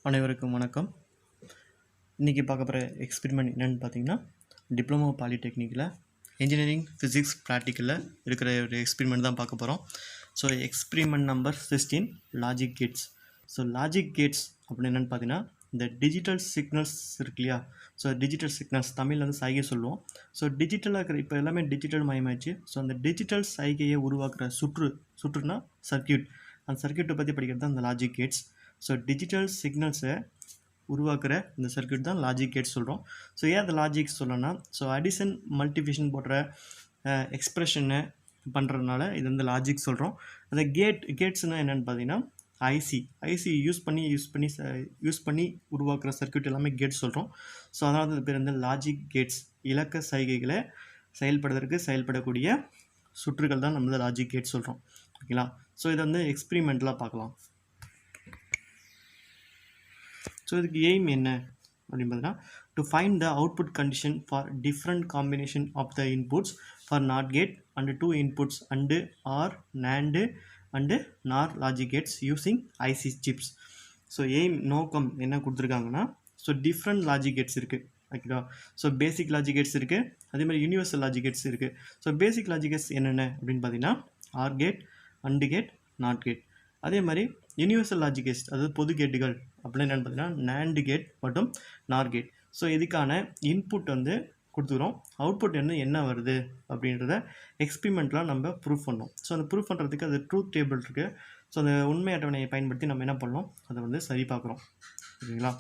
அனைவருக்கும் வணக்கம். இன்றைக்கி பார்க்க போகிற எக்ஸ்பெரிமெண்ட் என்னென்னு பார்த்தீங்கன்னா, டிப்ளமோ பாலிடெக்னிக்கில் இன்ஜினியரிங் ஃபிசிக்ஸ் ப்ராக்டிக்கலில் இருக்கிற ஒரு எக்ஸ்பெரிமெண்ட் தான் பார்க்க போகிறோம். So experiment number 16 logic gates. So logic gates அப்படின்னு என்னென்னு பார்த்தீங்கன்னா, இந்த டிஜிட்டல் சிக்னல்ஸ் இருக்கு இல்லையா? ஸோ டிஜிட்டல் சிக்னல்ஸ் தமிழில் வந்து சைகை சொல்லுவோம். ஸோ டிஜிட்டலாக இருக்கிற இப்போ எல்லாமே டிஜிட்டல் மயமாச்சு. ஸோ அந்த டிஜிட்டல் சைகையை உருவாக்குற சுற்றுனா சர்க்கியூட். அந்த சர்க்கியூட்டை பற்றி படிக்கிறது தான் இந்த லாஜிக் கேட்ஸ். ஸோ டிஜிட்டல் சிக்னல்ஸை உருவாக்குற இந்த சர்க்கியூட் தான் லாஜிக் கேட்ஸ் சொல்கிறோம். ஸோ ஏன் அந்த லாஜிக் சொல்லணும்னா, ஸோ அடிஷன் மல்டிபிகேஷன் போடுற எக்ஸ்ப்ரெஷனை பண்ணுறதுனால இது வந்து லாஜிக் சொல்கிறோம். அந்த கேட்ஸ்னால் என்னென்னு பார்த்தீங்கன்னா, ஐசி யூஸ் பண்ணி உருவாக்குற சர்க்கியூட் எல்லாமே கேட்ஸ் சொல்கிறோம். ஸோ அதனால தான் பேர் வந்து லாஜிக் கேட்ஸ். இலக்க சைகைகளை செயல்படக்கூடிய சுற்றுகள் தான் நம்ம லாஜிக் கேட்ஸ் சொல்கிறோம். ஓகேங்களா? ஸோ இதை வந்து எக்ஸ்பெரிமெண்ட்லாம் பார்க்கலாம். ஸோ இதுக்கு எய்ம் என்ன அப்படின்னு பார்த்தீங்கன்னா, to find the output condition for different combination of the inputs for NOT gate AND 2 inputs AND OR NAND and NOR logic gates using IC chips. So aim நோக்கம் என்ன கொடுத்துருக்காங்கன்னா, ஸோ டிஃப்ரெண்ட் லாஜிக் கேட்ஸ் இருக்குது. ஓகேவா? So basic logic gates இருக்குது, அதே மாதிரி universal logic gates இருக்குது. So basic logic gates என்னென்ன அப்படின்னு பார்த்தீங்கன்னா, or gate, and gate, not gate. அதே மாதிரி யூனிவர்சல் லாஜிக் கேட்ஸ், அதாவது பொது கேட்டுகள் அப்படின்னு என்னென்னு பார்த்தீங்கன்னா, நேண்டு கேட் மற்றும் நார் கேட். ஸோ இதுக்கான இன்புட் வந்து கொடுத்துக்கிறோம், அவுட்புட் என்ன வருது அப்படின்றத எக்ஸ்பெரிமெண்ட்லாம் நம்ம ப்ரூஃப் பண்ணோம். ஸோ அந்த ப்ரூஃப் பண்ணுறதுக்கு அது ட்ரூத் டேபிள் இருக்குது. ஸோ அந்த உண்மை அட்டவணையை பயன்படுத்தி நம்ம என்ன பண்ணோம், அதை வந்து சரி பார்க்குறோம். ஓகேங்களா?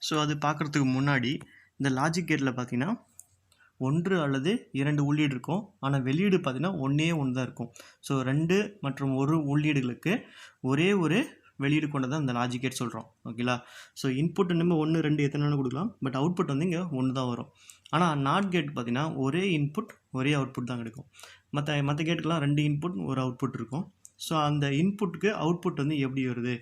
ஸோ அது பார்க்குறதுக்கு முன்னாடி இந்த லாஜிக் கேட்டில் பார்த்தீங்கன்னா 1 அல்லது 2 உள்ளீடு இருக்கும். ஆனால் வெளியீடு பார்த்தீங்கன்னா ஒன்று தான் இருக்கும். ஸோ 2 மற்றும் 1 உள்ளீடுகளுக்கு ஒரே ஒரு வெளியீடு கொண்டு தான் இந்த லாஜிக் கேட் சொல்கிறோம். ஓகேங்களா? ஸோ இன்புட் நம்ம 1, 2 எத்தனை கொடுக்கலாம், பட் அவுட்புட் வந்து இங்கே 1 தான் வரும். ஆனால் நாட் கேட் பார்த்தீங்கன்னா ஒரே இன்புட் ஒரே அவுட்புட் தான் கிடைக்கும். மற்ற கேட்டுக்கெலாம் 2 இன்புட் ஒரு அவுட்புட் இருக்கும். ஸோ அந்த இன்புட்டுக்கு அவுட்புட் வந்து எப்படி வருது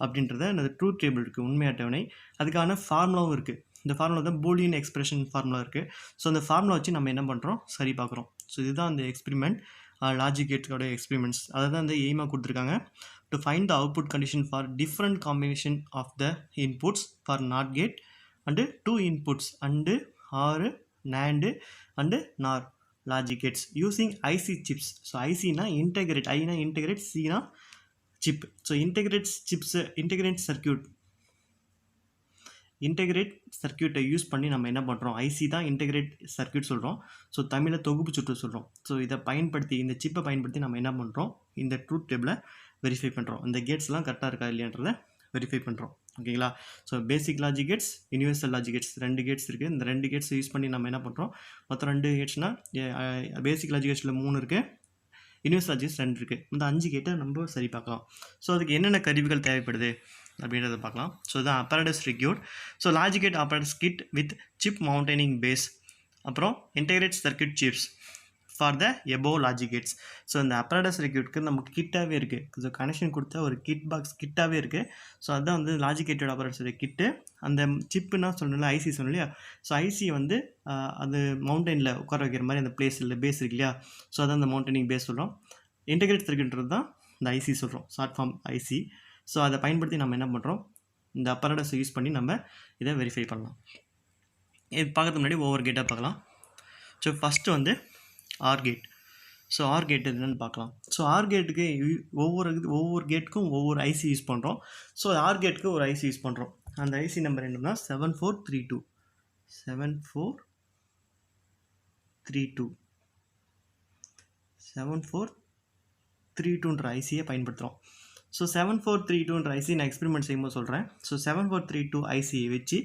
அப்படின்றத அந்த ட்ரூத் டேபிள் இருக்குது, உண்மை அட்டவணை. அதுக்கான ஃபார்முலாவும் இருக்குது. இந்த ஃபார்முலா தான் பூலியன் எக்ஸ்பிரஷன் ஃபார்முலா இருக்குது. ஸோ அந்த ஃபார்முலா வச்சு நம்ம என்ன பண்ணுறோம், சரி பார்க்குறோம். ஸோ இதுதான் அந்த எக்ஸ்பெரிமெண்ட், லாஜிக் கேட்ஸோட எக்ஸ்பெரிமெண்ட்ஸ். அதை தான் அந்த எய்மாக கொடுத்துருக்காங்க. To find the output condition for different combination of the inputs for NOT gate AND 2 inputs AND OR NAND and NOR logic gates using IC chips. So ஐசினா integrate, ஐனா integrate, சினா chip. So integrate சர்க்கியூட்டை use பண்ணி நம்ம என்ன பண்ணுறோம், IC தான் integrate circuit சொல்கிறோம். ஸோ தமிழில் தொகுப்பு சுற்று சொல்கிறோம். ஸோ இதை பயன்படுத்தி, இந்த சிப்பை பயன்படுத்தி நம்ம என்ன பண்ணுறோம், இந்த ட்ரூத் டேபிளை வெரிஃபை பண்ணுறோம். இந்த கேட்ஸ்லாம் கரெக்டாக இருக்கா இல்லையான்றதை வெரிஃபை பண்ணுறோம். ஓகேங்களா? So basic logic gates, universal logic gates 2 gates இருக்குது. இந்த 2 கேட்ஸ் யூஸ் பண்ணி நம்ம என்ன பண்ணுறோம், மொத்தம் 2 கேட்ஸ்னால் பேசிக் லாஜிக் கேட்ஸில் 3 இருக்குது, யூனிவர்சல் லாஜிக் 2 இருக்குது. இந்த 5 கேட்டை நம்ம சரி பார்க்கலாம். ஸோ அதுக்கு என்னென்ன கருவிகள் தேவைப்படுது அப்படின்றத பார்க்கலாம். ஸோ இதுதான் apparatus required. So logic gate apparatus kit with chip mounting base, அப்புறம் integrate circuit chips for the above logic gates. So இந்த apparatus requiredக்கு நமக்கு கிட்டாகவே இருக்குது. ஸோ கனெக்ஷன் கொடுத்த ஒரு கிட் பாக்ஸ் கிட்டாகவே இருக்குது. ஸோ அதுதான் வந்து லாஜிக் கேட்டோட apparatus கிட்டு. அந்த சிப்புன்னா சொல்லல, ஐசி சொன்னோம் இல்லையா? ஸோ ஐசி வந்து அது மவுண்டனில் உட்கார வைக்கிற மாதிரி அந்த பிளேஸில் பேஸ் இருக்கு இல்லையா? ஸோ அதான் அந்த மவுண்டனிங் பேஸ் சொல்கிறோம். இன்டெகிரேட் சர்க்கியூட்ன்றது தான் இந்த ஐசி சொல்கிறோம், ஷார்ட் ஃபார்ம் ஐசி. ஸோ அதை பயன்படுத்தி நம்ம என்ன பண்ணுறோம், இந்த apparatus யூஸ் பண்ணி நம்ம இதை வெரிஃபை பண்ணலாம். இது பார்க்கறதுக்கு முன்னாடி ஒவ்வொரு கேட்டாக பார்க்கலாம். ஸோ ஃபஸ்ட்டு வந்து R gate. So or gate என்னென்னு பார்க்கலாம். ஸோ ஆர் கேட்டுக்கு ஒவ்வொரு கேட்டுக்கும் ஒவ்வொரு ஐசி யூஸ் பண்ணுறோம். ஸோ ஆர் கேட்டுக்கு ஒரு ஐசி யூஸ் பண்ணுறோம். அந்த ஐசி நம்பர் என்னன்னா 7432 ஐசியை பயன்படுத்துகிறோம். ஸோ 7432 ஐசி நான் எக்ஸ்பெரிமெண்ட் செய்யும்போது சொல்கிறேன். ஸோ 7432 ஐசியை வச்சு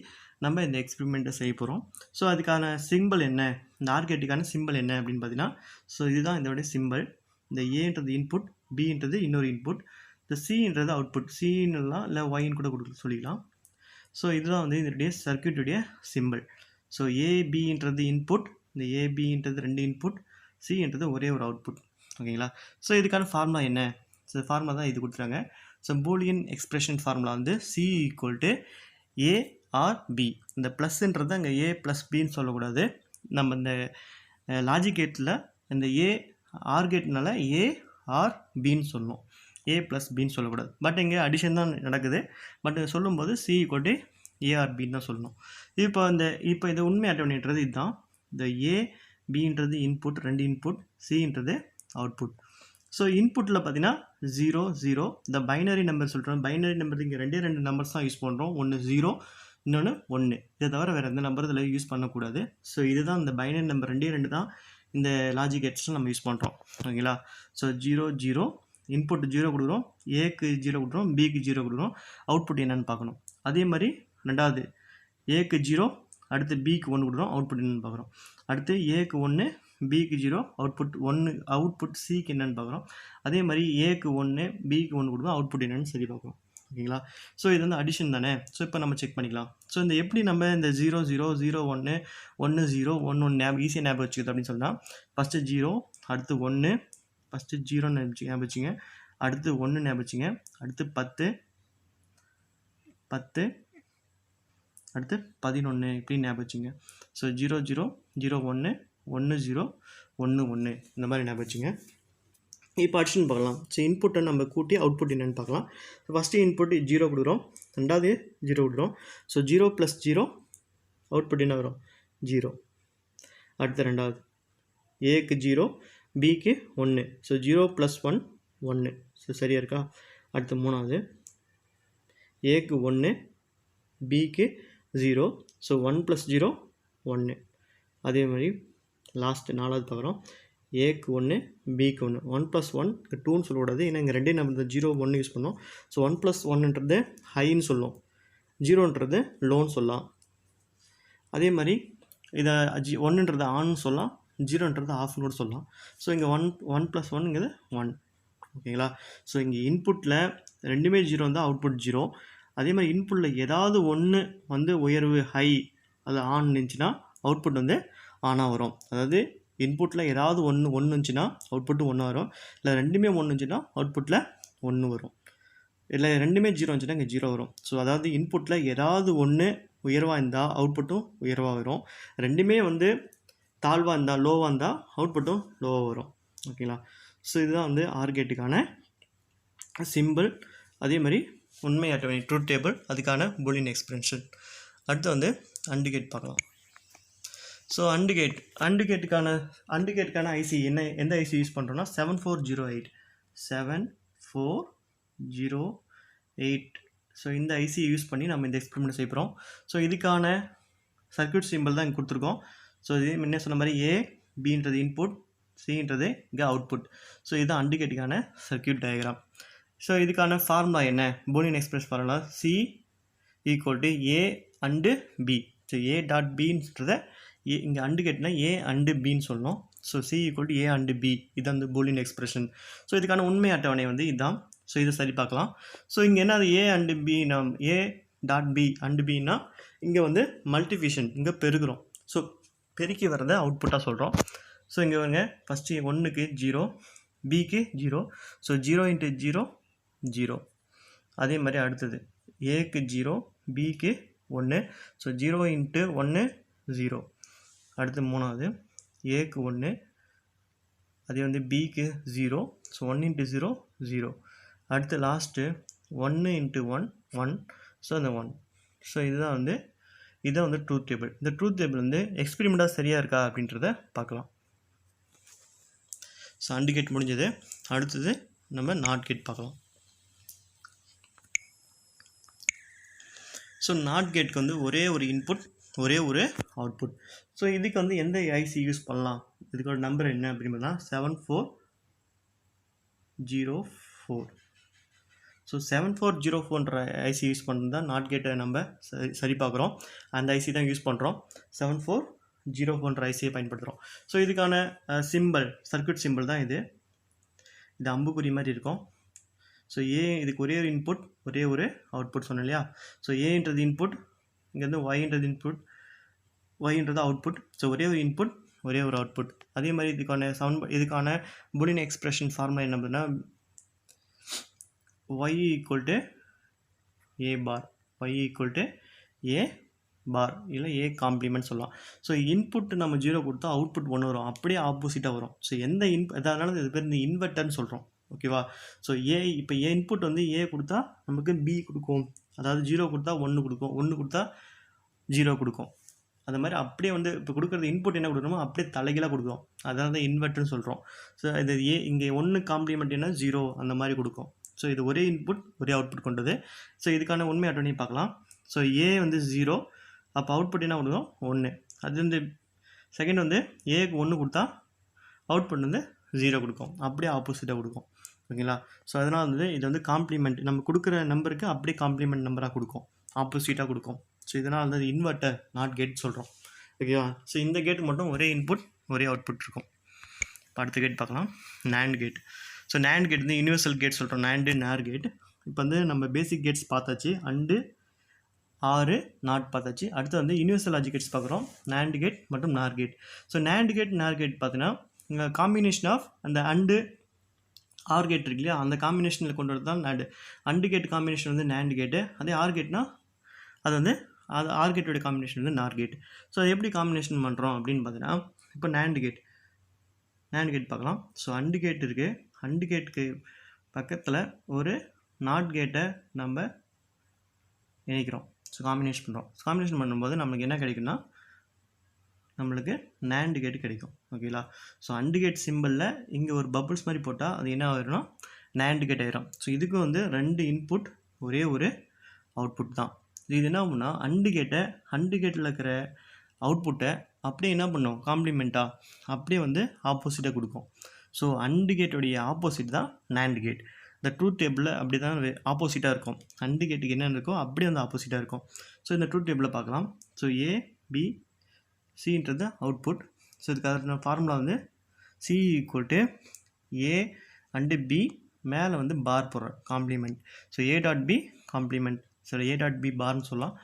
நம்ம இந்த எக்ஸ்பெரிமெண்ட்டை செய்ய போகிறோம். ஸோ அதுக்கான சிம்பிள் என்ன, இந்த ஆர்கேட்டுக்கான சிம்பிள் என்ன அப்படின்னு பார்த்தீங்கன்னா, ஸோ இதுதான் இதோடைய சிம்பிள். இந்த ஏன்றது இன்புட், பின்றது இன்னொரு இன்புட், இந்த சின்றது அவுட்புட். சின்னுலாம் இல்லை ஒயின்னு கூட சொல்லிக்கலாம். ஸோ இதுதான் வந்து இதனுடைய சர்க்கியூட்டுடைய சிம்பிள். ஸோ ஏபின்றது இன்புட், இந்த ஏபின்றது 2 இன்புட், சின்றது ஒரே ஒரு அவுட்புட். ஓகேங்களா? ஸோ இதுக்கான ஃபார்முலா என்ன, ஸோ ஃபார்முலா தான் இது கொடுத்துறாங்க. ஸோ பூலியன் எக்ஸ்பிரஷன் ஃபார்முலா வந்து சி ஈக்குவல் டு ஏஆர்பி. இந்த ப்ளஸ்ன்றது அங்கே ஏ ப்ளஸ் பின்னு சொல்லக்கூடாது. நம்ம இந்த லாஜிக் கேட்டில் இந்த ஏ ஆர் கேட்னால ஏஆர்பின்னு சொல்லணும். ஏ ப்ளஸ் பின்னு சொல்லக்கூடாது. பட் இங்கே அடிஷன் தான் நடக்குது. பட் சொல்லும்போது சி ஈக்குவல் டு ஏஆர்பின்னு தான் சொல்லணும். இப்போ இது உண்மை அட்டவணைன்றது இதுதான். இந்த ஏ பின்றது இன்புட், 2 இன்புட், சின்றது அவுட்புட். ஸோ இன்புட்டில் பார்த்தீங்கன்னா 0 0 இந்த பைனரி நம்பர் சொல்கிறோம். பைனரி நம்பர் இங்கே 2 நம்பர்ஸ் தான் யூஸ் பண்ணுறோம். ஒன்று 0, இன்னொன்று 1. இதை தவிர வேறு எந்த நம்பர் இதில் யூஸ் பண்ணக்கூடாது. ஸோ இதுதான் இந்த பைனரி நம்பர் 2 தான் இந்த லாஜிக் கேட்ஸில் நம்ம யூஸ் பண்ணுறோம். ஓகேங்களா? ஸோ 0 0 இன்புட் 0 கொடுக்குறோம், ஏக்கு 0 கொடுக்குறோம், பிக்கு 0 கொடுக்குறோம். அவுட்புட் என்னென்னு பார்க்கணும். அதே மாதிரி ரெண்டாவது ஏக்கு 0, அடுத்து பிக்கு 1 கொடுக்குறோம், அவுட்புட் என்னென்னு பார்க்குறோம். அடுத்து ஏக்கு 1, பிக்கு 0, அவுட்புட் 1, அவுட்புட் சிக்கு என்னென்னு பார்க்குறோம். அதே மாதிரி ஏக்கு 1, பிக்கு 1 கொடுக்குறோம், அவுட்புட் என்னென்னு சரி பார்க்குறோம். ஓகேங்களா? ஸோ இது வந்து அடிஷன் தானே. ஸோ இப்போ நம்ம செக் பண்ணிக்கலாம். ஸோ இந்த எப்படி நம்ம இந்த 0 0 0 1 1 0 1 1 ஈஸியாக ஞாபகம் வச்சுக்கிறது அப்படின்னு சொன்னால், ஃபஸ்ட்டு 0, அடுத்து 1, ஃபஸ்ட்டு 0 ஞாபகம் வச்சுங்க, அடுத்து 1 ஞாபகம் வச்சுங்க, அடுத்து 10 10, அடுத்து 11 இப்படி ஞாபகம் வச்சுங்க. ஸோ 0 0 0 1 1 0 1 1 இந்த மாதிரி ஞாபகம் வச்சுங்க. இப்போ அடிஷன் பார்க்கலாம். ஸோ இன்புட்டை நம்ம கூட்டி அவுட்புட் என்னென்னு பார்க்கலாம். ஃபஸ்ட்டு இன்புட் 0 கொடுக்குறோம், ரெண்டாவது 0 கொடுக்குறோம். ஸோ 0 + 0 அவுட்புட் என்ன வரும்? 0. அடுத்து ரெண்டாவது ஏக்கு 0, பிக்கு 1. ஸோ 0 + 1 1. ஸோ சரியாக இருக்கா? அடுத்து மூணாவது ஏக்கு 1, பிக்கு 0. ஸோ 1 + 0 1. அதே மாதிரி லாஸ்ட்டு நாலாவது பார்க்குறோம். ஏக்கு 1, பிக்கு 1. 1 + 1 2ன்னு சொல்லக்கூடாது. ஏன்னா இங்கே 2 நம்ம 0 1 யூஸ் பண்ணோம். ஸோ 1 + 1ன்றது ஹைன்னு சொல்லும், 0ன்றது லோன்னு சொல்லலாம். அதே மாதிரி இதை 1ன்றது ஆன்னு சொல்லலாம், 0ன்றது ஆஃப்னு கூட சொல்லலாம். ஸோ இங்கே 1 + 1ங்கிறது 1. ஓகேங்களா? ஸோ இங்கே இன்புட்டில் ரெண்டுமே 0 இருந்தால் அவுட்புட் 0. அதே மாதிரி இன்புட்டில் ஏதாவது ஒன்று வந்து உயர்வு ஹை அது ஆன் இருந்துச்சுன்னா அவுட்புட் வந்து ஆனாக வரும். அதாவது இன்புட்டில் ஏதாவது ஒன்று இருந்துச்சுன்னா அவுட்புட்டு 1 வரும். இல்லை ரெண்டுமே 1 இருந்துச்சுன்னா அவுட்புட்டில் 1 வரும். இல்லை ரெண்டுமே 0 இருந்துச்சுன்னா இங்கே 0 வரும். ஸோ அதாவது இன்புட்டில் ஏதாவது ஒன்று உயர்வாக இருந்தால் அவுட்புட்டும் உயர்வாக வரும். ரெண்டுமே வந்து தாழ்வாக இருந்தால் லோவாக இருந்தால் அவுட்புட்டும் லோவாக வரும். ஓகேங்களா? ஸோ இதுதான் வந்து ஆர் கேட்டுக்கான சிம்பிள். அதே மாதிரி உண்மை அட்டவணை ட்ரூத் டேபிள், அதுக்கான பூலியன் எக்ஸ்பிரஷன். அடுத்து வந்து அண்டு கேட் பார்க்கலாம். ஸோ அண்டு கேட்டுக்கான ஐசி எந்த ஐசி யூஸ் பண்ணுறோன்னா 7408 7408. ஸோ இந்த ஐசி யூஸ் பண்ணி நம்ம இந்த எக்ஸ்பெரிமெண்ட் செய்ய போகிறோம். ஸோ இதுக்கான சர்க்யூட் சிம்பிள் தான் இங்கே கொடுத்துருக்கோம். ஸோ இது முன்னே சொன்ன மாதிரி ஏ பின்றது இன்புட், சின்றது இங்கே அவுட்புட். ஸோ இதுதான் அண்டு கேட்டுக்கான சர்க்யூட் டயக்ராம். ஸோ இதுக்கான ஃபார்முலா என்ன? Boolean express formula C equal to A and B. So A dot பின்றத இங்கே அண்டு கேட்டினா ஏ அண்டு பின்னு சொல்லணும். So C equal to A and B, இது வந்து பூலியன் எக்ஸ்பிரஷன். ஸோ இதுக்கான உண்மை அட்டவணை வந்து இதுதான். ஸோ இதை சரி பார்க்கலாம். ஸோ இங்கே என்ன A and B, A dot B and பின்னா இங்கே வந்து மல்டிஃபிகேஷன், இங்கே பெருகிறோம். ஸோ பெருக்கி வரதை அவுட்புட்டாக சொல்கிறோம். ஸோ இங்கே வந்து ஃபஸ்ட்டு 1க்கு 0, பிக்கு 0. ஸோ 0 × 0 0. அதே மாதிரி அடுத்தது ஏக்கு 0, பிக்கு 1. ஸோ 0 × 1 0. அடுத்து மூணாவது ஏக்கு 1, அதே வந்து பிக்கு 0. ஸோ 1 × 0 0. அடுத்து லாஸ்ட்டு 1 × 1 1. ஸோ அந்த 1. ஸோ இதுதான் வந்து ட்ரூத் டேபிள். இந்த ட்ரூத் டேபிள் வந்து எக்ஸ்பெரிமெண்ட்டாக சரியாக இருக்கா அப்படின்றத பார்க்கலாம். ஸோ அண்டு கேட் முடிஞ்சது. அடுத்தது நம்ம நாட் கேட் பார்க்கலாம். ஸோ நாட் கேட்க்கு வந்து ஒரே ஒரு இன்புட், ஒரே ஒரு அவுட்புட். ஸோ இதுக்கு வந்து எந்த ஐசி யூஸ் பண்ணலாம்? இதுக்கோட நம்பர் என்ன அப்படின்னா 7404. ஸோ 7404ன்ற ஐசி யூஸ் பண்ணுறது தான் நாட் கேட்டை நம்ம சரி பார்க்குறோம். அந்த ஐசி தான் யூஸ் பண்ணுறோம். 7404ன்ற ஐசியை பயன்படுத்துகிறோம். ஸோ இதுக்கான சிம்பிள், சர்க்யூட் சிம்பிள் தான் இது. இது அம்புக்குறி மாதிரி இருக்கும். ஸோ இதுக்கு ஒரே ஒரு இன்புட், ஒரே ஒரு அவுட்புட் சொன்னோம் இல்லையா? ஸோ ஏன்றது இன்புட், இங்கேருந்து ஒய்ன்றது இன்புட், ஒய்ன்றது அவுட்புட். ஸோ ஒரே ஒரு இன்புட், ஒரே ஒரு அவுட்புட். அதே மாதிரி இதுக்கான பூலியன் எக்ஸ்பிரஷன் ஃபார்முலா என்ன அப்படின்னா y equal to A bar, y equal to A bar, இல்லை ஏ காம்ப்ளிமெண்ட் சொல்லலாம். ஸோ இன்புட் நம்ம 0 கொடுத்தா அவுட்புட் 1 வரும், அப்படியே ஆப்போசிட்டாக வரும். ஸோ எந்த அதனால இது பேர் இந்த இன்வெர்ட்டர்னு சொல்கிறோம். ஓகேவா? ஸோ இப்போ ஏ இன்புட் வந்து ஏ கொடுத்தா நமக்கு பி கொடுக்கும், அதாவது 0 கொடுத்தா 1 கொடுக்கும், 1 கொடுத்தா 0 கொடுக்கும். அந்த மாதிரி அப்படியே வந்து இப்போ கொடுக்குறது இன்புட் என்ன கொடுக்கணுமோ அப்படியே தலைகீழாக கொடுக்கும், அதாவது இன்வெர்ட்னு சொல்கிறோம். ஸோ இது இங்கே 1 காம்ப்ளிமெண்ட் என்ன 0 அந்த மாதிரி கொடுக்கும். ஸோ இது ஒரே இன்புட் ஒரே அவுட்புட் கொண்டது. ஸோ இதுக்கான உண்மை அட்டவணை பார்க்கலாம். ஸோ ஏ வந்து 0, அப்போ அவுட்புட் என்ன கொடுக்கும் 1. அது வந்து செகண்ட் வந்து ஏக்கு 1 கொடுத்தா அவுட்புட் வந்து 0 கொடுக்கும், அப்படியே ஆப்போசிட்டாக கொடுக்கும். ஓகேங்களா? ஸோ அதனால் வந்து இது வந்து காம்ப்ளிமெண்ட், நம்ம கொடுக்குற நம்பருக்கு அப்படியே காம்ப்ளிமெண்ட் நம்பராக கொடுக்கும், ஆப்போசிட்டாக கொடுக்கும். ஸோ இதனால் வந்து இன்வெர்ட்டர் நாட் கேட் சொல்கிறோம். ஓகேவா? ஸோ இந்த கேட் மட்டும் ஒரே இன்புட் ஒரே அவுட்புட் இருக்கும். இப்போ அடுத்த கேட் பார்க்கலாம், nand gate. So nand gate வந்து யூனிவர்சல் கேட் சொல்கிறோம், நேண்டு நேர் கேட். இப்போ வந்து நம்ம பேசிக் கேட்ஸ் பார்த்தாச்சு, அண்டு ஆறு நாட் பார்த்தாச்சு. அடுத்து வந்து யூனிவர்சல் லாஜிக் கேட்ஸ் பார்க்குறோம், நேண்ட் கேட் மற்றும் NOR gate. So nand gate நேர் கேட் பார்த்தீங்கன்னா இங்கே காம்பினேஷன் ஆஃப் அந்த அண்டு ஆர் கேட் இருக்கு இல்லையா, அந்த காம்பினேஷனில் கொண்டு வரது தான் நேண்டு. அண்டு கேட் காம்பினேஷன் வந்து நேண்ட் கேட்டு, அதே ஆர் கேட்னா அது வந்து அது ஆர் கேட்டோட காம்பினேஷன் வந்து நார் கேட். ஸோ அது எப்படி காம்பினேஷன் பண்ணுறோம் அப்படின்னு பார்த்தீங்கன்னா, இப்போ நேண்ட் கேட் பார்க்கலாம். ஸோ அண்டு கேட் இருக்குது, அண்டு கேட்டுக்கு பக்கத்தில் ஒரு நாட் கேட்டை நம்ம இணைக்கிறோம். ஸோ காம்பினேஷன் பண்ணுறோம். காம்பினேஷன் பண்ணும்போது நம்மளுக்கு என்ன கிடைக்குன்னா, நம்மளுக்கு நேண்ட் கேட் கிடைக்கும். ஓகேங்களா? ஸோ அண்டு கேட் சிம்பிளில் இங்கே ஒரு பபுள்ஸ் மாதிரி போட்டால் அது என்ன ஆகிரும்னா நேண்ட் கேட் ஆயிரும். ஸோ இதுக்கு வந்து 2 இன்புட் ஒரே ஒரு அவுட்புட் தான். இது என்ன ஆகும்னா அண்டு கேட்டில் இருக்கிற அவுட்புட்டை அப்படியே என்ன பண்ணும், காம்ப்ளிமெண்ட்டாக அப்படியே வந்து ஆப்போசிட்டாக கொடுக்கும். ஸோ அண்டு கேட்டுடைய ஆப்போசிட் தான் நேண்ட் கேட். இந்த ட்ரூத் டேபிளில் அப்படி தான் ஆப்போசிட்டாக இருக்கும், அண்டு கேட்டுக்கு என்ன இருக்கோ அப்படியே வந்து ஆப்போசிட்டாக இருக்கும். ஸோ இந்த ட்ரூத் டேபிளில் பார்க்கலாம். ஸோ ஏ பி சின்றது அவுட்புட். ஸோ இதுக்கான ஃபார்முலா வந்து C equal to A and B மேலே வந்து பார் போடுற complement. So A dot B complement, so A dot B பார்னு சொல்லலாம்.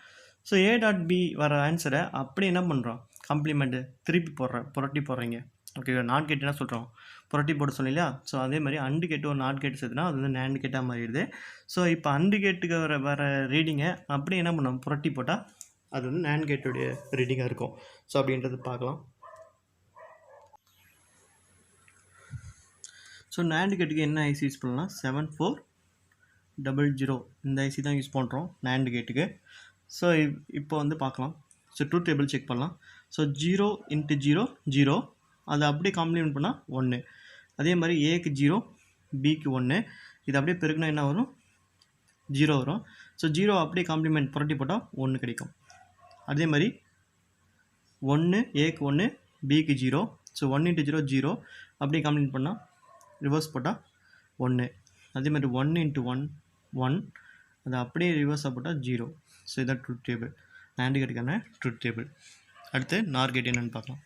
ஸோ ஏ டாட் பி வர ஆன்சரை அப்படி என்ன பண்ணுறோம், காம்ப்ளிமெண்ட்டு திருப்பி புரட்டி போடுறீங்க. ஓகே, நாட் கேட் என்ன சொல்கிறோம், புரட்டி போட சொல்லலையா? ஸோ அதே மாதிரி அண்டு கேட்டு ஒரு நாட் கேட்டு சேர்த்துனா அது வந்து நேண்ட் கேட்டாக மாறிடுது. ஸோ இப்போ அண்டு கேட்டுக்கு வர ரீடிங்கை அப்படியே என்ன பண்ணோம், புரட்டி போட்டால் அது வந்து நேண்ட் கேட்டுடைய ரீடிங்காக இருக்கும். ஸோ அப்படின்றது பார்க்கலாம். ஸோ நேண்ட் கேட்டுக்கு என்ன ஐசி யூஸ் பண்ணலாம், 7400 இந்த ஐசி தான் யூஸ் பண்ணுறோம் நேண்ட் கேட்டுக்கு. ஸோ இப்போ வந்து பார்க்கலாம். ஸோ ட்ரூத் டேபிள் செக் பண்ணலாம். ஸோ 0 × 0 0, அதை அப்படியே காம்ப்ளிமெண்ட் பண்ணால் 1. அதே மாதிரி ஏக்கு 0 பிக்கு 1, இது அப்படியே பெருக்குனா என்ன வரும், 0 வரும். ஸோ 0 அப்படியே காம்ப்ளிமெண்ட் புரட்டி போட்டால் 1 கிடைக்கும். அதே மாதிரி 1 ஏக்கு 1 பிக்கு 0, ஸோ 1 × 0 0, அப்படியே காம்ப்ளிமெண்ட் பண்ணால் ரிவர்ஸ் போட்டால் 1. அதே மாதிரி 1 × 1 1, அதை அப்படியே ரிவர்ஸாக போட்டால் 0. ஸோ இதான் ட்ரூத் டேபிள், நேண்ட் கேட்டுக்கான ட்ரூத் டேபிள். அடுத்து நார் கேட் என்னென்னு பார்க்கலாம்.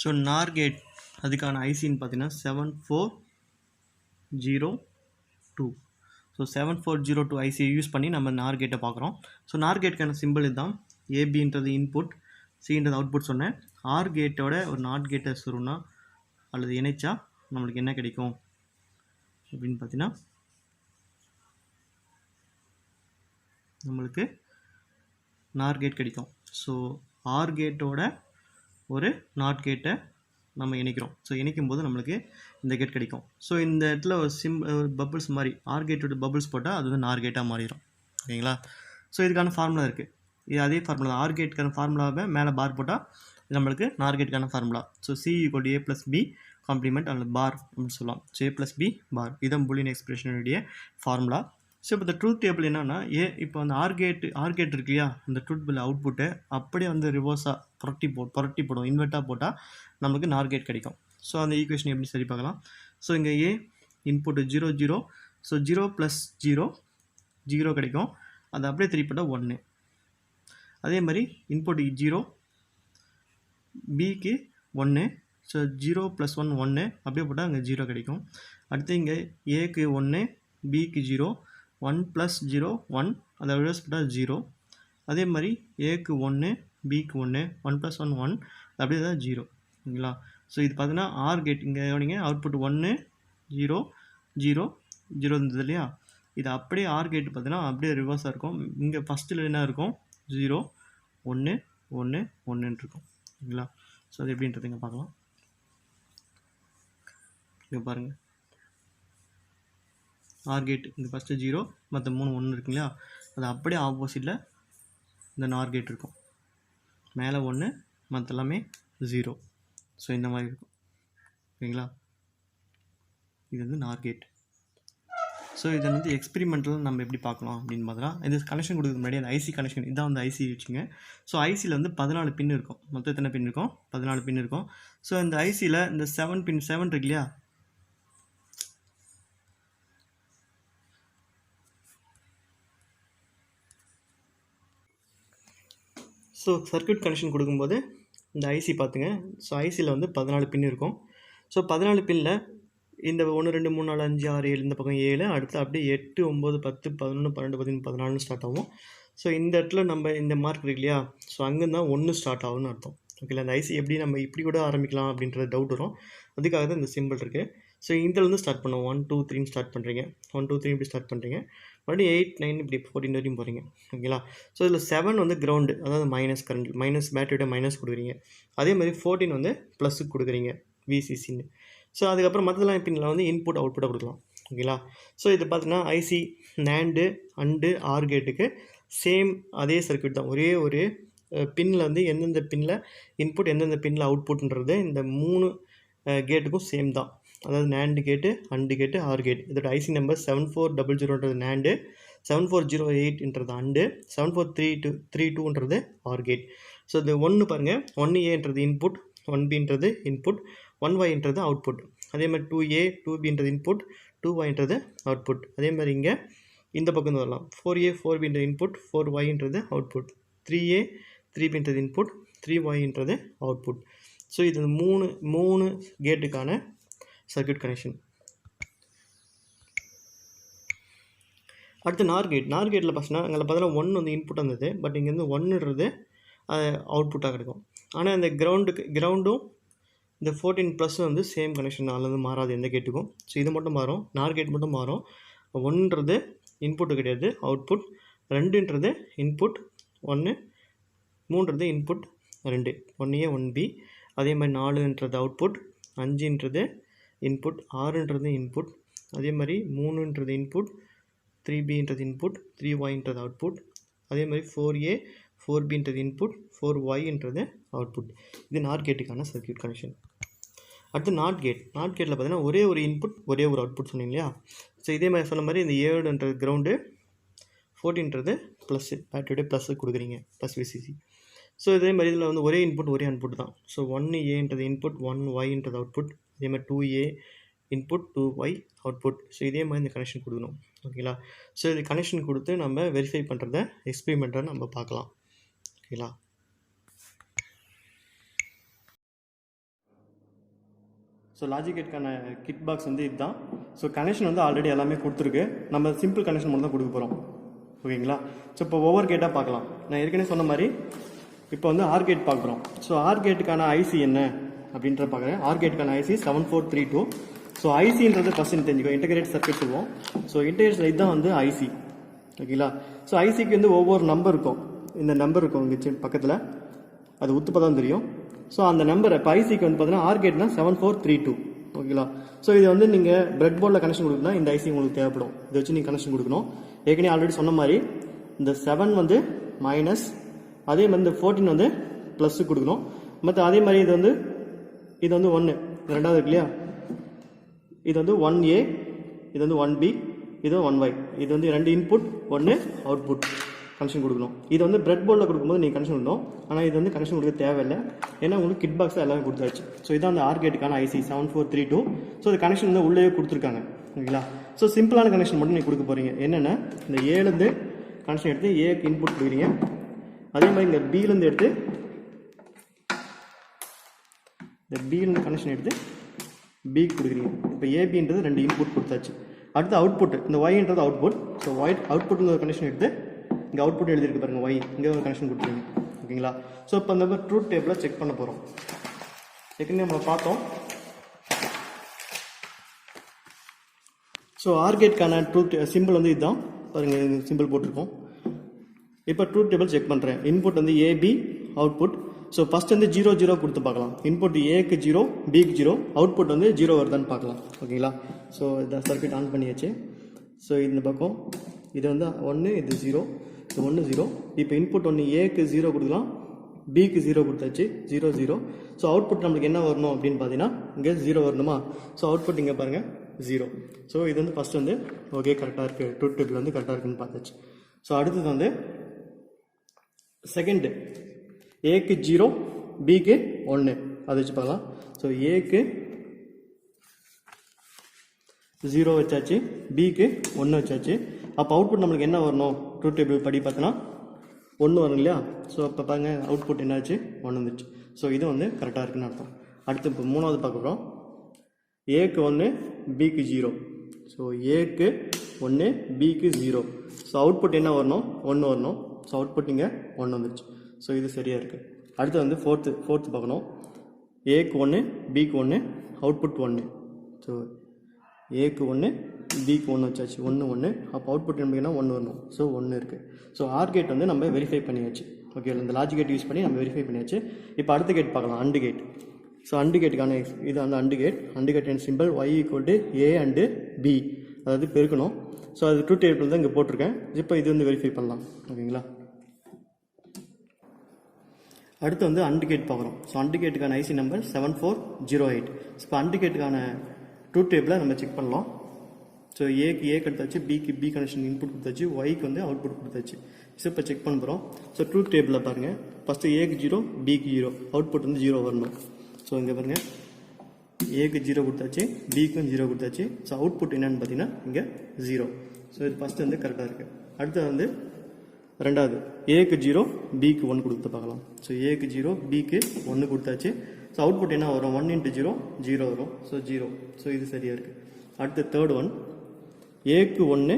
ஸோ நார் கேட் அதுக்கான ஐசின்னு பார்த்தீங்கன்னா 7402. ஸோ 7402 ஐசியை யூஸ் பண்ணி நம்ம நார் கேட்டை பார்க்குறோம். ஸோ நார் கேட்டுக்கான சிம்பிள் இதுதான், ஏபின்றது இன்புட், சின்றது அவுட்புட் சொன்னேன். ஆர் கேட்டோட ஒரு நாட் கேட்டை சொருனா அல்லது இணைச்சா நம்மளுக்கு என்ன கிடைக்கும் அப்படின்னு பார்த்தீங்கன்னா, நம்மளுக்கு நார் கேட் கிடைக்கும். ஸோ ஆர் கேட்டோட ஒரு நாட் கேட்டை நம்ம இணைக்கிறோம். ஸோ இணைக்கும் போது நம்மளுக்கு இந்த கேட் கிடைக்கும். ஸோ இந்த இடத்துல ஒரு பபுள்ஸ் மாதிரி ஆர் கேட்டோட பபுள்ஸ் போட்டால் அது வந்து நார் கேட்டாக மாறிடும். ஓகேங்களா? ஸோ இதுக்கான ஃபார்முலா இருக்குது, இது அதே ஃபார்முலா தான். ஆர் கேட்டுக்கான ஃபார்முலாவை மேலே பார் போட்டால் நம்மளுக்கு நார் கேட்டுக்கான formula. So C equal to A plus B complement அல்லது பார் அப்படின்னு சொல்லலாம். So A plus B bar, இதான் பூலியன் எக்ஸ்பிரஷனுடைய ஃபார்முலா. ஸோ இப்போ இந்த ட்ரூத் டேபிள் என்னன்னா, இப்போ அந்த ஆர் கேட் இருக்கு இல்லையா, அந்த ட்ரூத் டேபிள் அவுட்புட்டை அப்படியே வந்து ரிவர்ஸாக புரட்டி போடும், இன்வெர்ட்டாக போட்டால் நமக்கு நார் கேட் கிடைக்கும். ஸோ அந்த ஈக்குவேஷன் எப்படி சரி பார்க்கலாம். ஸோ இங்கே ஏ இன்புட்டு 0 0, ஸோ 0 + 0 0 கிடைக்கும், அதை அப்படியே திருப்பி போட்டால் 1. அதே மாதிரி இன்புட் 0 பிக்கு 1, ஸோ 0 + 1 1, அப்படியே போட்டால் அங்கே 0 கிடைக்கும். அடுத்து இங்கே ஏக்கு 1 பிக்கு 0, 1 + 0 1, அதை ரிவர்ஸ் போட்டால் 0. அதே மாதிரி ஏக்கு 1 பிக்கு 1, 1 + 1 1, அப்படியே தான் 0. ஓகேங்களா? ஸோ இது பார்த்தீங்கன்னா ஆர் கேட், இங்கே கவனிங்க அவுட்புட் 1 0 0 0 இருந்தது இல்லையா, இது அப்படியே ஆர் கேட் பார்த்தீங்கன்னா அப்படியே ரிவர்ஸாக இருக்கும். இங்கே ஃபஸ்ட்டில் என்ன இருக்கும் 0 1 1 1ன்னு இருக்கும் ஓகேங்களா. ஸோ அது எப்படின்றதுங்க பார்க்கலாம். இங்கே பாருங்கள், ஆர் கேட் இந்த ஃபஸ்ட்டு 0 மற்ற 3 1 இருக்கு இல்லையா, அது அப்படியே ஆப்போசிட்டில் இந்த நார் கேட் இருக்கும். மேலே 1 மற்ற எல்லாமே 0. ஸோ இந்த மாதிரி இருக்கும் ஓகேங்களா. இது வந்து நார் கேட். ஸோ இதை வந்து எக்ஸ்பெரிமெண்டல் நம்ம எப்படி பார்க்கலாம் அப்படின்னு பார்த்தா, இது கனெக்ஷன் கொடுக்குறது முன்னாடி அந்த ஐசி கனெக்ஷன் இதான் வந்து ஐசி வச்சுங்க. ஸோ ஐசியில் வந்து 14 பின் இருக்கும். மொத்தம் எத்தனை பின் இருக்கும்? 14 பின் இருக்கும். ஸோ இந்த ஐசியில் இந்த 7 பின் 7 இருக்கு இல்லையா, ஸோ சர்க்யூட் கனெக்ஷன் கொடுக்கும்போது இந்த ஐசி பார்த்துங்க. ஸோ ஐசியில் வந்து 14 பின் இருக்கும். ஸோ 14 பின்னில் இந்த 1 2 3 4 5 6 7 இந்த பக்கம் 7, அடுத்து அப்படியே 8 9 10 11 12 13 14 ஸ்டார்ட் ஆகும். ஸோ இந்த இடத்துல நம்ம இந்த மார்க் இருக்கு இல்லையா, ஸோ அங்கேருந்து தான் 1 ஸ்டார்ட் ஆகும்னு அர்த்தம் ஓகேங்களா. அந்த ஐசி எப்படி நம்ம இப்படி கூட ஆரம்பிக்கலாம் அப்படின்ற டவுட் வரும், அதுக்காக தான் இந்த சிம்பிள் இருக்குது. ஸோ இதிலேருந்து ஸ்டார்ட் பண்ணுவோம். 1 2 3 ஸ்டார்ட் பண்ணுறீங்க, 1 2 3 இப்படி ஸ்டார்ட் பண்ணுறீங்க, மறுபடியும் 8 9 இப்படி 14 வரையும் போகிறீங்க ஓகேங்களா. ஸோ இதில் 7 வந்து கிரவுண்டு, அதாவது மைனஸ் கரண்ட், மைனஸ் பேட்டரியோட மைனஸ் கொடுக்குறீங்க. அதே மாதிரி 14 வந்து ப்ளஸுக்கு கொடுக்குறீங்க, விசிசின்னு. ஸோ அதுக்கப்புறம் மற்றதெல்லாம் பின்னில் வந்து இன்புட் அவுட்புட்டாக கொடுக்கலாம் ஓகேங்களா. ஸோ இது பார்த்தீங்கன்னா ஐசி நேண்டு அண்டு ஆர் கேட்டுக்கு சேம் அதே சர்க்யூட் தான். ஒரே ஒரு பின்னில் வந்து எந்தெந்த பின்னில் இன்புட் எந்தெந்த பின்னில் அவுட்புட்ன்றது இந்த 3 கேட்டுக்கும் சேம் தான். அதாவது NAND gate, AND gate, OR gate. இதோட ஐசி நம்பர் 7400ன்றது நேண்டு, 7408ன்றது அண்டு, 74332ன்றது ஆர் கேட். ஸோ இது 1 பாருங்கள், 1ஏன்றது இன்புட், 1பின்றது இன்புட், 1yன்றது அவுட்புட். அதே மாதிரி 2a 2bன்றது இன்புட், 2yன்றது அவுட்புட். அதே மாதிரி இங்கே இந்த பக்கம் வரலாம், 4a 4bன்றது இன்புட், 4yன்றது அவுட்புட், 3a 3bன்றது இன்புட், 3yன்றது அவுட்புட். ஸோ இது 3 கேட்டுக்கான சர்க்யூட் கனெக்ஷன். அடுத்து நார் கேட். நார் கேட்டில் பார்த்தீங்கன்னா அங்கே பார்த்தீங்கன்னா 1 வந்து இன்புட் வந்தது, பட் இங்கேருந்து 1ன்றது அவுட்புட்டாக கிடைக்கும். ஆனால் இந்த கிரவுண்டும் இந்த 14 ப்ளஸ் வந்து சேம் கனெக்ஷன், அல்லது மாறாது எந்த கேட்டுக்கும். ஸோ இது மட்டும் மாறும், நார் கேட் மட்டும் மாறும். 1ன்றது இன்புட்டு கிடையாது, அவுட்புட். 2ன்றது இன்புட் 1, 3ன்றது இன்புட் 2, 1a 1b. அதே மாதிரி 4ன்றது அவுட்புட், 5ன்றது இன்புட், 6ன்றது இன்புட். அதே மாதிரி 3ன்றது இன்புட், 3bன்றது இன்புட், 3yன்றது அவுட்புட். அதே மாதிரி 4a 4bன்றது இன்புட், 4yன்றது அவுட்புட். இது நார் கேட்டுக்கான சர்க்யூட் கனெக்ஷன். அடுத்து நாட் கேட். நாட் கேட்டில் பார்த்தீங்கன்னா ஒரே ஒரு இன்புட் ஒரே ஒரு அவுட்புட் சொன்னீங்க இல்லையா. ஸோ இதே மாதிரி சொன்ன மாதிரி இந்த 7ன்றது கிரவுண்டு, 14ன்றது ப்ளஸ்ஸு, பேட்டரியோட ப்ளஸ்ஸு கொடுக்குறீங்க, ப்ளஸ் விசிசி. ஸோ இதே மாதிரி இதில் வந்து ஒரே இன்புட் ஒரே அவுட்புட் தான். ஸோ 1aன்றது இன்புட், 1yன்றது அவுட்புட். அதே மாதிரி 2a input, 2y output. So இதே மாதிரி இந்த கனெக்ஷன் கொடுக்கணும் ஓகேங்களா. ஸோ இது கனெக்ஷன் கொடுத்து நம்ம வெரிஃபை பண்ணுறத எக்ஸ்பெரிமெண்ட்டாக நம்ம பார்க்கலாம் ஓகேங்களா. ஸோ லாஜிக் கேட்கான கிட் பாக்ஸ் வந்து இதுதான். ஸோ கனெக்ஷன் வந்து ஆல்ரெடி எல்லாமே கொடுத்துருக்கு, நம்ம சிம்பிள் கனெக்ஷன் மட்டும் தான் கொடுக்க போகிறோம் ஓகேங்களா. ஸோ இப்போ ஒவ்வொரு கேட்டாக பார்க்கலாம். நான் ஏற்கனவே சொன்ன மாதிரி இப்போ வந்து ஆர் கேட் பார்க்குறோம். ஸோ ஆர் கேட்டுக்கான ஐசி என்ன அப்படின்ற பார்க்குறேன். ஆர் கேட்டுக்கான ஐசி 7432. ஸோ ஐசின்றது ஃபஸ்ட்டு தெரிஞ்சுக்கோ, இன்டகிரேட் சர்க்யூட் சொல்லுவோம். ஸோ இன்டகிரேட் இதுதான் வந்து ஐசி ஓகேங்களா. ஸோ ஐசிக்கு வந்து ஒவ்வொரு நம்பர் இருக்கும், இந்த நம்பர் இருக்கும் இங்கே பக்கத்தில், அது உத்துப்பா தான் தெரியும். ஸோ அந்த நம்பர் இப்போ ஐசிக்கு வந்து பார்த்தீங்கன்னா ஆர் கேட்னா 7432 ஓகேங்களா. ஸோ இது வந்து நீங்கள் பிரெட் போர்டில் கனெக்ஷன் கொடுக்கணும்னா இந்த ஐசி உங்களுக்கு தேவைப்படும். இதை வச்சு நீங்கள் கனெக்ஷன் கொடுக்கணும். ஏற்கனவே ஆல்ரெடி சொன்ன மாதிரி இந்த 7 வந்து மைனஸ், அதே மாதிரி இந்த 14 வந்து ப்ளஸ்ஸு கொடுக்கணும். மற்ற அதே மாதிரி இது வந்து 1 ரெண்டாவது இருக்கு இல்லையா, இது வந்து 1a, இது வந்து 1b, இது 1y. இது வந்து 2 இன்புட் 1 அவுட்புட் கனெக்ஷன் கொடுக்கணும். இது வந்து பிரெட் போர்டில் கொடுக்கும்போது நீங்கள் கனெக்ஷன் கொடுக்கணும். ஆனால் இது வந்து கனெக்ஷன் கொடுக்க தேவையில்லை, ஏன்னா உங்களுக்கு கிட் பாக்ஸ் எல்லாமே கொடுத்தாச்சு. ஸோ இதான் அந்த ஆர் கேட்டுக்கான ஐசி 7432. ஸோ இது கனெக்ஷன் வந்து உள்ளே கொடுத்துருக்காங்க ஓகேங்களா. ஸோ சிம்பிளான கனெக்ஷன் மட்டும் நீங்கள் கொடுக்க போகிறீங்க. என்னென்னா இந்த ஏலேருந்து கனெக்ஷன் எடுத்து ஏக்கு இன்புட் கொடுக்குறீங்க. அதே மாதிரி இந்த பிலேருந்து எடுத்து இந்த பிலேருந்து கனெக்ஷன் எடுத்து பிக்கு கொடுக்குறீங்க. இப்போ ஏபின்றது 2 இன்புட் கொடுத்தாச்சு. அடுத்து அவுட்புட், இந்த ஒய்ன்றது அவுட்புட். ஸோ அவுட்புட் கனெக்ஷன் எடுத்து இங்கே அவுட்புட் எழுதிருக்கு பாருங்க, ஒய் இங்கே ஒரு கனெக்ஷன் கொடுத்துருங்க ஓகேங்களா. ஸோ இப்போ அந்த ட்ரூத் டேபிளை செக் பண்ண போகிறோம். ஏற்கனவே நம்ம பார்த்தோம். ஸோ ஆர் கேட்கான ட்ரூத் சிம்பிள் வந்து இதுதான் பாருங்கள், சிம்பிள் போட்டிருக்கோம். இப்போ ட்ரூத் டேபிள் செக் பண்ணுறேன். இன்புட் வந்து ஏபி, அவுட்புட். ஸோ ஃபஸ்ட் வந்து 0 0 கொடுத்து பார்க்கலாம். இன்புட் ஏக்கு 0 பிக்கு 0, அவுட்புட் வந்து 0 வருதான்னு பார்க்கலாம். ஓகேங்களா? ஸோ இந்த சர்க்யூட் ஆன் பண்ணியாச்சு. ஸோ இந்த பக்கம் இது வந்து 1, இது 0, இது 1 0. இப்போ இன்புட் ஒன்று ஏக்கு 0 கொடுக்கலாம், பிக்கு 0 கொடுத்தாச்சு, 0 0. ஸோ அவுட்புட் நம்மளுக்கு என்ன வரணும் அப்படின்னு பார்த்தீங்கன்னா இங்கே 0 வரணுமா? ஸோ அவுட்புட் இங்கே பாருங்கள் 0. ஸோ இது வந்து ஃபஸ்ட் வந்து ஓகே கரெக்டாக இருக்குது, ட்ரூத் டேபிள் வந்து கரெக்டாக இருக்குன்னு பார்த்தாச்சு. ஸோ அடுத்தது வந்து செகண்டு ஏக்கு 0 பிக்கு 1 அதை வச்சு பார்க்கலாம். ஸோ ஏக்கு 0 வச்சாச்சு, பிக்கு 1 வச்சாச்சு. அப்போ அவுட்புட் நம்மளுக்கு என்ன வரணும்? ட்ரூத் டேபிள் படி பார்த்தோன்னா 1 வரும் இல்லையா? ஸோ அப்போ பாருங்க அவுட்புட் என்னாச்சு? 1 வந்துச்சு. ஸோ இது வந்து கரெக்டாக இருக்குன்னு அர்த்தம். அடுத்து இப்போ மூணாவது பார்க்குறோம். ஏக்கு 1 பிக்கு 0. ஸோ ஏக்கு 1 பிக்கு 0. ஸோ அவுட்புட் என்ன வரணும்? 1 வரணும். ஸோ அவுட்புட் இங்கே 1 வந்துருச்சு. ஸோ இது சரியாக இருக்குது. அடுத்து வந்து ஃபோர்த்து பார்க்கணும். ஏக்கு 1 பிக்கு 1, அவுட்புட் 1. ஸோ ஏக்கு 1 பிக்கு 1 வச்சாச்சு, 1 1. அப்போ அவுட்புட் நம்மளுக்குன்னா 1 வரணும். ஸோ 1 இருக்குது. ஸோ ஆர் கேட் வந்து நம்ம வெரிஃபை பண்ணியாச்சு. ஓகே, இந்த லாஜிக் கேட் யூஸ் பண்ணி நம்ம வெரிஃபை பண்ணியாச்சு. இப்போ அடுத்த கேட் பார்க்கலாம், அண்டு கேட். ஸோ அண்டு கேட்டுக்கான இது வந்து and gate and simple y = a and b, அதாவது பெருக்கணும். ஸோ அது ட்ரூத் டேபிள் வந்து இங்கே போட்டிருக்கேன். இப்போ இது வந்து வெரிஃபை பண்ணலாம். ஓகேங்களா? அடுத்து வந்து அண்டு கேட் பார்க்குறோம். ஸோ அண்டு கேட்டுக்கான ஐசி நம்பர் 7408. இப்போ அண்டு கேட்டுக்கான ட்ரூத் டேபிளை நம்ம செக் பண்ணலாம். ஸோ ஏக்கு ஏ கொடுத்தாச்சு, பிக்கு பி கனெக்ஷன் இன்புட் கொடுத்தாச்சு, ஒய்க்கு வந்து அவுட்புட் கொடுத்தாச்சு. ஸோ இப்போ செக் பண்ண போகிறோம். ஸோ ட்ரூத் டேபிளில் பாருங்கள், ஃபஸ்ட்டு ஏக்கு 0 பிக்கு 0, அவுட்புட் வந்து 0 வரணும். ஸோ இங்கே பாருங்கள் ஏக்கு 0 கொடுத்தாச்சு, பிக்கும் 0 கொடுத்தாச்சு. ஸோ அவுட்புட் என்னன்னு பார்த்தீங்கன்னா இங்கே 0. ஸோ இது ஃபஸ்ட்டு வந்து கரெக்டாக இருக்குது. அடுத்து வந்து ரெண்டாவது ஏக்கு 0 பிக்கு 1 கொடுத்து பார்க்கலாம். ஸோ ஏக்கு 0 பிக்கு 1 கொடுத்தாச்சு. ஸோ அவுட்புட் என்ன வரும்? 1 × 0 0 வரும். ஸோ 0. ஸோ இது சரியாக இருக்குது. அடுத்து தேர்ட் ஒன், ஏக்கு 1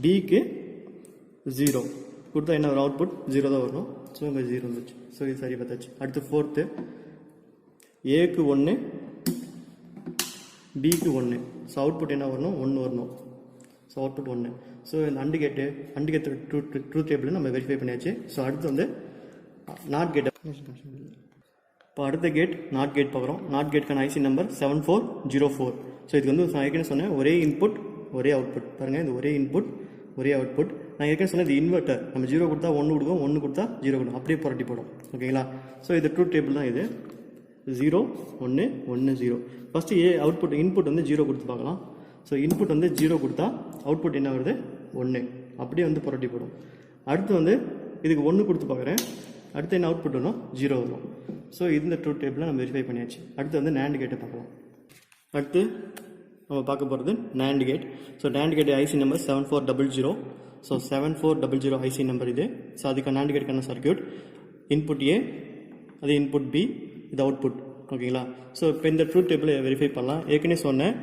பிக்கு 0 கொடுத்தா என்ன வரும்? அவுட்புட் 0 தான் வரணும். ஸோ இங்கே 0 வந்துச்சு. ஸோ இது சரி பார்த்தாச்சு. அடுத்து ஃபோர்த்து ஏக்கு 1 பிக்கு 1. ஸோ அவுட்புட் என்ன வரணும்? 1 வரணும். So output 1. ஸோ இந்த அண்டு கேட்டு ட்ரூத் டேபிள் நம்ம வெரிஃபை பண்ணியாச்சு. ஸோ அடுத்து வந்து நாட் கேட். இப்போ அடுத்த கேட் நாட் கேட் பார்க்குறோம். நாட் கேட்கான ஐசி நம்பர் 7404. ஸோ இதுக்கு வந்து நான் ஏற்கனவே சொன்னேன், ஒரே இன்புட் ஒரே அவுட்புட். பாருங்கள், இது ஒரே இன்புட் ஒரே அவுட்புட். நான் ஏற்கனவே சொன்னேன், இது இன்வெர்ட்டர். நம்ம 0 கொடுத்தா 1 கொடுக்கும், 1 கொடுத்தா 0 கொடுக்கும், அப்படியே புரட்டி போடும். ஓகேங்களா? ஸோ இது ட்ரூத் டேபிள் தான். இது 0 1 1 0. ஃபஸ்ட்டு அவுட்புட் இன்புட் வந்து 0 கொடுத்து பார்க்கலாம். ஸோ இன்புட் வந்து 0 கொடுத்தா அவுட்புட் என்ன வருது? 1. அப்படியே வந்து புரட்டி போடும். அடுத்து வந்து இதுக்கு 1 கொடுத்து பார்க்குறேன். அடுத்து என்ன அவுட்புட் வரும்? 0 வரும். ஸோ இந்த ட்ரூத் டேபிளில் நம்ம வெரிஃபை பண்ணியாச்சு. அடுத்து வந்து நேண்ட் கேட்டை பார்க்கலாம். அடுத்து நம்ம பார்க்க போகிறது nand gate. So nand gate IC number 7400. So 7400 IC number இது. ஸோ அதுக்கு நேண்ட் கேட்டுக்கான சர்க்யூட் இன்புட் ஏ, அது இன்புட் பி, இது அவுட்புட். ஓகேங்களா? ஸோ இப்போ இந்த ட்ரூத் டேபிளை வெரிஃபை பண்ணலாம். ஏற்கனவே சொன்னேன்,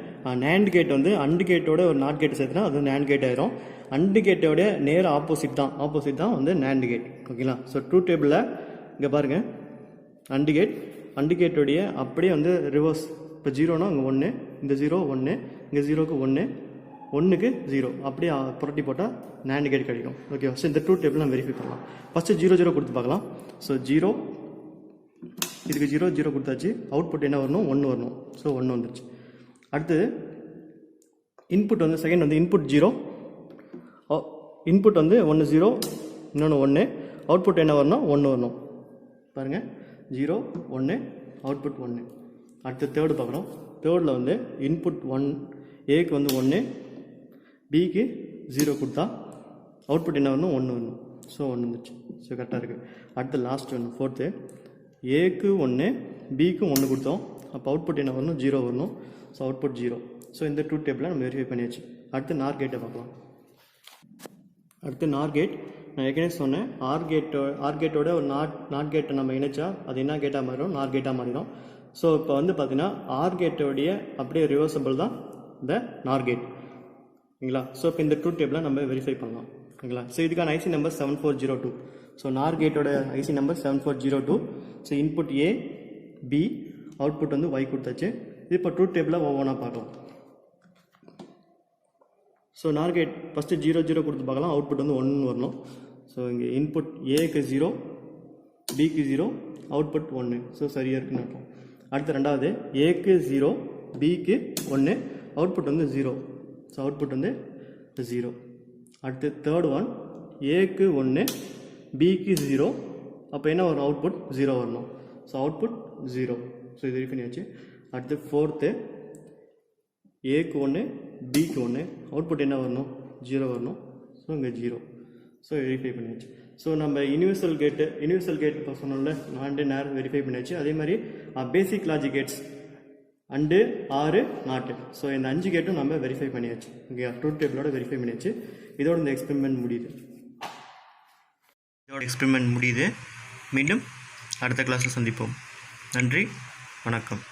நேண்ட் கேட் வந்து அண்டு கேட்டோட ஒரு நாட் கேட் சேர்த்துனா அது நேண்ட் கேட் ஆயிரும். அண்டு கேட்டோட நேர ஆப்போசிட் தான் வந்து நேண்ட் கேட். ஓகேங்களா? ஸோ ட்ரூத் டேபிளில் இங்கே பாருங்கள், அண்டு கேட்டோடைய அப்படியே வந்து ரிவர்ஸ். இப்போ 0னா இங்கே 1, இந்த 0 1, இங்கே 0க்கு 1, 1க்கு 0, அப்படியே புரட்டி போட்டால் நேண்ட் கேட் கிடைக்கும். ஓகே, ஸோ இந்த ட்ரூத் டேபிள் நம்ம வெரிஃபை பண்ணலாம். ஃபஸ்ட்டு 0 0 கொடுத்து பார்க்கலாம். ஸோ 0, இதுக்கு 0 0 கொடுத்தாச்சு. அவுட்புட் என்ன வரணும்? 1 வரணும். ஸோ 1 வந்துருச்சு. அடுத்தது இன்புட் வந்து செகண்ட் வந்து இன்புட் 0, இன்புட் வந்து 1 0, இன்னொன்று 1, அவுட்புட் என்ன வரணும்? 1 வரணும். பாருங்கள், 0 1, அவுட்புட் 1. அடுத்து தேர்டு பார்க்குறோம். தேர்டில் வந்து இன்புட் 1, ஏக்கு வந்து 1, பிக்கு 0 கொடுத்தா அவுட்புட் என்ன வரணும்? 1 வரணும். ஸோ 1 வந்துச்சு. ஸோ கரெக்டாக இருக்குது. அடுத்து லாஸ்ட் ஒன்று ஃபோர்த்து, ஏக்கு 1 பிக்கு 1 கொடுத்தோம். அப்போ அவுட்புட் என்ன வரணும்? 0 வரணும். So output 0. ஸோ இந்த ட்ரூத் டேபிளை நம்ம வெரிஃபை பண்ணியாச்சு. அடுத்து நார் கேட்டை பார்க்கலாம். அடுத்து நார் கேட். நான் ஏற்கனவே சொன்னேன், ஆர் கேட்டோட ஒரு நாட் கேட்டை நம்ம இணைச்சா அது என்ன கேட்டாக மாறிடும்? நார் கேட்டாக மாறிடும். ஸோ இப்போ வந்து பார்த்தீங்கன்னா ஆர் கேட்டோடைய அப்படியே ரிவர்சபிள் தான் இந்த நார் கேட். ஓகேங்களா? ஸோ இப்போ இந்த ட்ரூத் டேபிளை நம்ம வெரிஃபை பண்ணலாம். ஓகேங்களா? ஸோ இதுக்கான ஐசி நம்பர் 7402. ஸோ நார் கேட்டோட IC number 7402. So input A B, output வந்து ஒய் கொடுத்தாச்சு. இப்போ ட்ரூத் டேபிளை ஒவ்வொன்றா பார்க்கலாம். ஸோ நார் கேட் ஃபஸ்ட்டு 0 0 கொடுத்து பார்க்கலாம். அவுட்புட் வந்து 1 வரணும். ஸோ இங்கே இன்புட் ஏக்கு 0, பிக்கு 0 அவுட்புட் 1. ஸோ சரியாக இருக்குன்னு அர்த்தம். அடுத்து ரெண்டாவது ஏக்கு 0 பிக்கு 1 அவுட்புட் வந்து 0. ஸோ அவுட்புட் வந்து 0. அடுத்து தேர்ட் ஒன் ஏக்கு 1 பிக்கு 0 அப்போ என்ன வரும் அவுட்புட் 0 வரணும். So output 0. ஸோ இது வெரிஃபை பண்ணியாச்சு. அடுத்து ஃபோர்த்து ஏக்கு 1 பிக்கு 1 அவுட்புட் என்ன வரணும் 0 வரணும். ஸோ இங்கே 0. ஸோ வெரிஃபை பண்ணியாச்சு. ஸோ நம்ம யூனிவர்சல் கேட் இப்போ சொன்னோம்ல நாண்டு நேர் வெரிஃபை பண்ணியாச்சு. அதே மாதிரி பேசிக் லாஜிக் கேட்ஸ் அண்டு ஆறு நாட்டு. ஸோ இந்த 5 கேட்டும் நம்ம வெரிஃபை பண்ணியாச்சு. இங்கே ட்ரூத் டேபிளோட வெரிஃபை பண்ணியாச்சு. இதோட இந்த எக்ஸ்பெரிமெண்ட் முடியுது. மீண்டும் அடுத்த கிளாஸில் சந்திப்போம். நன்றி, வணக்கம்.